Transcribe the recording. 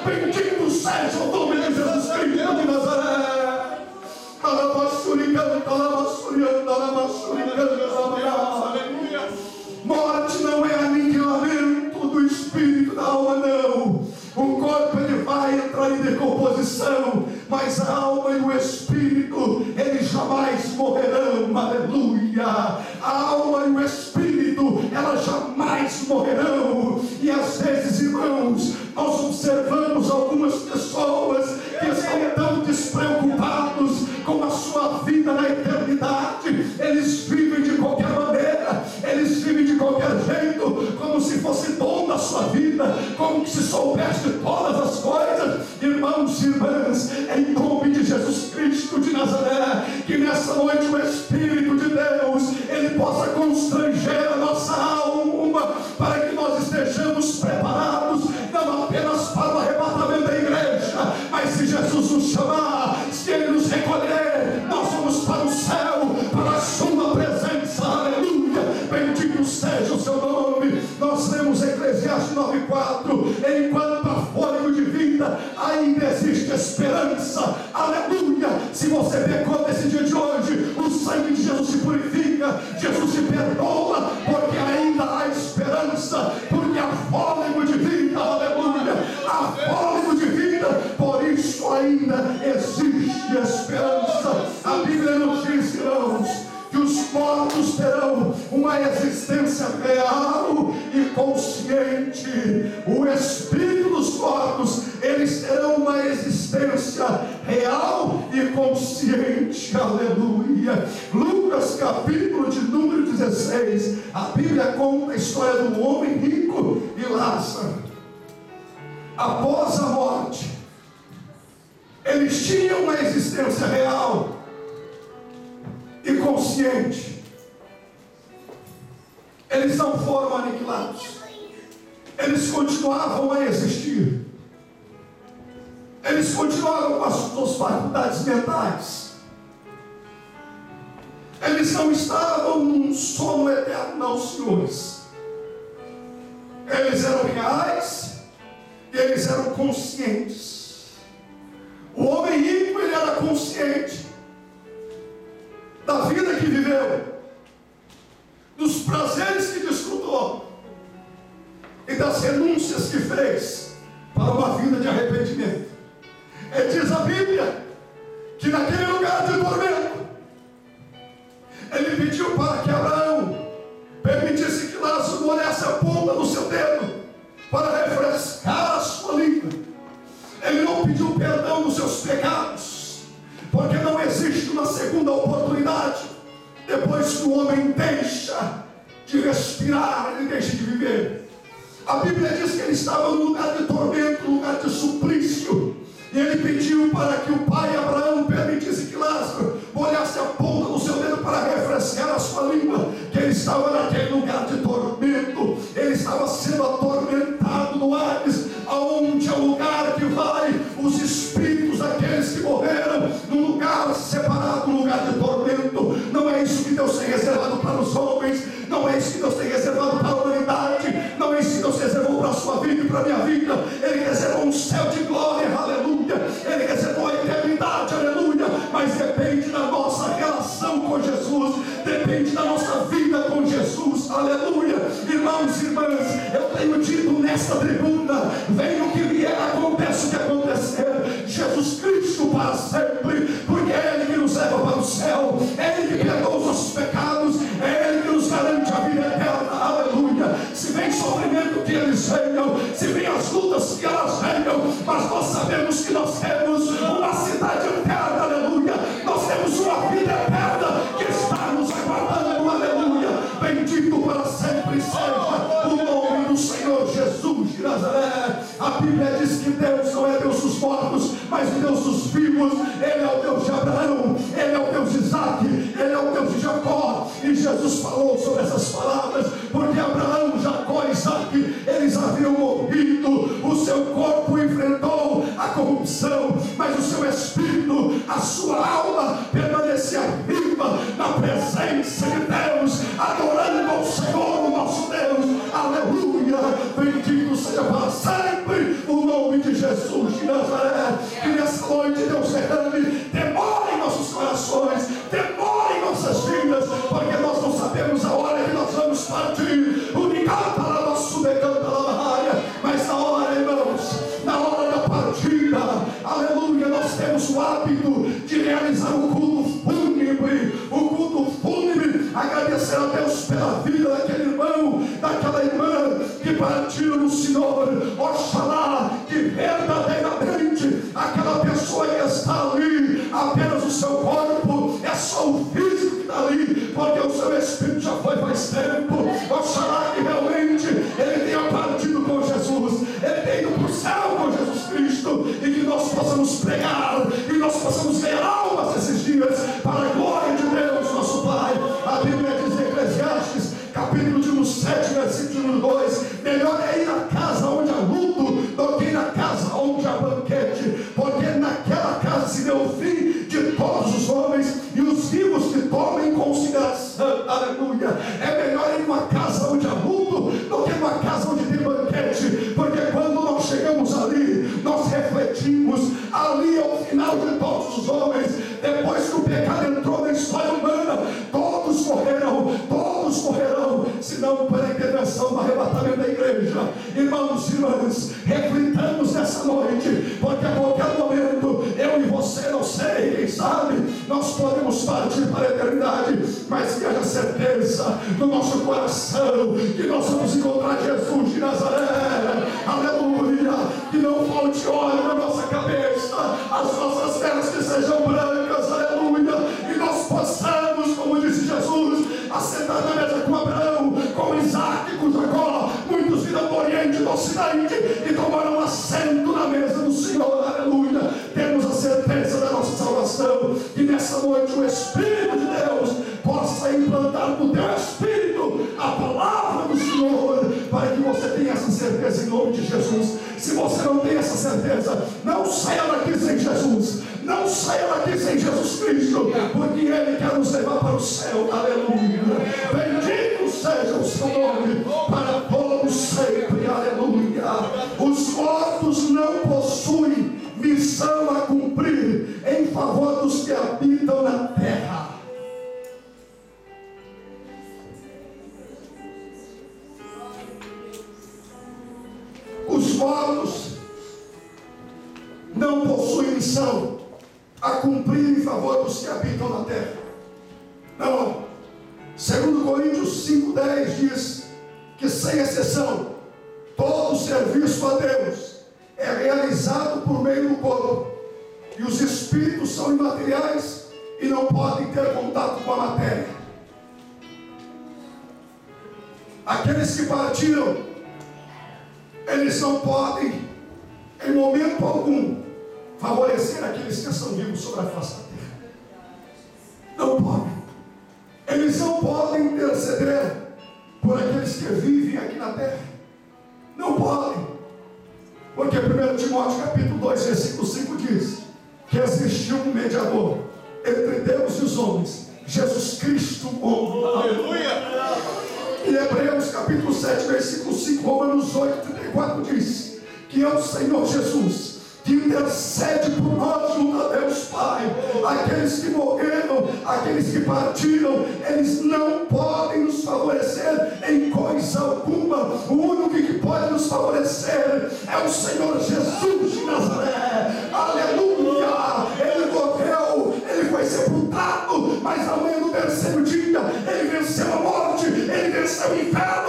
Bendito seja o nome de Jesus Cristo de Nazaré. Morte não é aniquilamento do espírito, da alma, não. O corpo ele vai entrar em decomposição, mas a alma e o espírito eles jamais morrerão. Aleluia. A alma e o espírito elas jamais morrerão. E às vezes, irmãos, nós observamos algumas pessoas que estão tão despreocupados com a sua vida na eternidade. Eles vivem de qualquer maneira, eles vivem de qualquer jeito, como se fosse dono da sua vida, como se soubesse de todas as coisas. Irmãos e irmãs, em nome de Jesus Cristo de Nazaré, que nessa noite o Espírito de Deus ele possa constranger a nossa alma, para que nós estejamos preparados, não apenas para o arrebatamento da igreja, mas se Jesus nos chamar, se Ele nos recolher, nós vamos para o céu, para a sua presença. Aleluia, bendito seja o seu nome. Nós lemos Eclesiastes 9:4, enquanto há fôlego de vida, ainda existe esperança. Aleluia. Se você vê como esse dia de hoje o sangue de Jesus te purifica, Jesus te perdoa, porque ainda há esperança, porque há fôlego de vida. Aleluia, há fôlego de vida, por isso ainda existe esperança. A Bíblia nos diz, irmãos, que os mortos terão uma existência real e consciente. O espírito dos mortos, eles terão uma existência real e consciente. Aleluia. Lucas capítulo de número 16, a Bíblia conta a história do homem rico e Lázaro. Após a morte, eles tinham uma existência real e consciente. Eles não foram aniquilados, eles continuavam a existir, eles continuavam com as suas faculdades mentais, eles não estavam num sono eterno, não, senhores. Eles eram reais e eles eram conscientes. O homem rico, ele era consciente da vida que viveu, dos prazeres que desfrutou e das renúncias que fez para uma vida de arrependimento. E diz a Bíblia que naquele lugar de tormento, ele pediu para que Abraão permitisse que Lázaro molhasse a ponta do seu dedo para refrescar a sua língua. Ele não pediu perdão dos seus pecados, porque não existe uma segunda oportunidade. Depois que o homem deixa de respirar, ele deixa de viver. A Bíblia diz que ele estava num lugar de tormento, num lugar de suplício, e ele pediu para que o pai Abraão permitisse que Lázaro molhasse a ponta do seu dedo para refrescar a sua língua, que ele estava naquele lugar de tormento. Ele estava sendo atormentado no Hades, aonde é o lugar que vai os espíritos daqueles que morreram, num lugar separado, num lugar de tormento. Não é isso que Deus tem reservado para os homens, não é isso que Deus tem reservado para a humanidade, não é isso que Deus reservou para a sua vida e para a minha vida. Ele reservou um céu de glória, aleluia. Ele reservou a eternidade, aleluia. Mas depende da nossa relação com Jesus, depende da nossa vida com Jesus, aleluia. Irmãos e irmãs, eu tenho dito nesta tribuna: venha o que vier, aconteça o que acontecer, Jesus Cristo para sempre, porque é Ele que nos leva para o céu, é Ele que perdoa os nossos pecados, é Ele que nos garante a vida eterna, aleluia. Se vem sofrimento, que eles venham, se vem as lutas, que elas venham, mas nós sabemos que nós temos uma cidade eterna, aleluia. Nós temos uma vida eterna que está nos aguardando, aleluia. Bendito para sempre seja o nome do Senhor Jesus de Nazaré. A Bíblia diz que Deus não é Deus dos mortos, mas Deus dos vivos. Ele é o Deus de Abraão, Ele é o Deus de Isaac, Ele é o Deus de Jacó. E Jesus falou sobre essas palavras, porque Abraão, Jacó e Isaac, eles haviam morrido. O seu corpo enfrentou a corrupção, mas o seu espírito, a sua alma permanecia viva na presença de Deus, adorando ao Senhor, o nosso Deus, aleluia. Bendito seja para sempre o nome de Jesus hábito de realizar o culto fúnebre, agradecer a Deus pela vida daquele irmão, daquela irmã que partiram no Senhor. Oxalá que verdadeiramente aquela pessoa que está ali, apenas o seu corpo, é só o físico que está ali, porque o seu espírito já foi faz tempo. Oxalá que realmente ele tenha partido com Jesus, ele tenha ido para o céu com Jesus Cristo, e que nós possamos pregar, e nós possamos ganhar almas esses dias, para a glória de Deus, nosso Pai. A Bíblia diz em Eclesiastes, capítulo de 7, versículo 2, melhor é ir à casa onde há luto, do que ir à casa onde há banquete, porque naquela casa se deu o fim de todos os homens, e os vivos que tomam em consideração. Aleluia. É melhor ir numa casa onde há luto, do que numa casa onde tem banquete, porque quando nós chegamos ali, nós refletimos, ali é o final de todos os homens. Depois que o pecado entrou na história humana, todos morrerão, se não pela intervenção do arrebatamento da igreja. Irmãos e irmãs, reflitamos nessa noite, porque a qualquer momento, eu e você, não sei, quem sabe, nós podemos partir para a eternidade, mas que haja certeza no nosso coração que nós vamos encontrar Jesus de Nazaré. Aleluia. Que não falte óleo na nossa cabeça, as nossas velas que sejam brancas. Aleluia. E nós possamos, como disse Jesus, assentar na mesa com Abraão, com Isaac, com Jacó. Muitos viram do Oriente, do Ocidente, e tomaram assento na mesa do Senhor. Aleluia. Temos a certeza da nossa salvação, e nessa noite o Espírito de Deus possa implantar no teu espírito a palavra do Senhor, para que você tenha essa certeza em nome de Jesus. Se você não tem essa certeza, não saia daqui sem Jesus, não saia daqui sem Jesus Cristo, porque Ele quer nos levar para o céu. Aleluia. Bendito seja o seu nome para todos sempre. Aleluia. Os mortos não possuem missão a cumprir em favor dos que habitam na terra. Os mortos não possuem missão a cumprir em favor dos que habitam na terra. Não. 2 Coríntios 5,10 diz que, sem exceção, todo serviço a Deus é realizado por meio do corpo, e os espíritos são imateriais e não podem ter contato com a matéria. Aqueles que partiram, eles não podem, em momento algum, favorecer aqueles que estão vivos sobre a face da terra. Não podem. Eles não podem interceder por aqueles que vivem aqui na terra. Não podem. Porque 1 Timóteo capítulo 2, versículo 5 diz que existiu um mediador entre Deus e os homens, Jesus Cristo, o homem. Aleluia! Em Hebreus capítulo 7, versículo 5, Romanos 8, 34 diz que é o Senhor Jesus que intercede por nós junto a Deus Pai. Aqueles que morreram, aqueles que partiram, eles não podem nos favorecer em coisa alguma. O único que pode nos favorecer é o Senhor Jesus de Nazaré. Aleluia! Ele morreu, ele foi sepultado, mas amanhã no terceiro dia ele venceu a morte, ele venceu o inferno.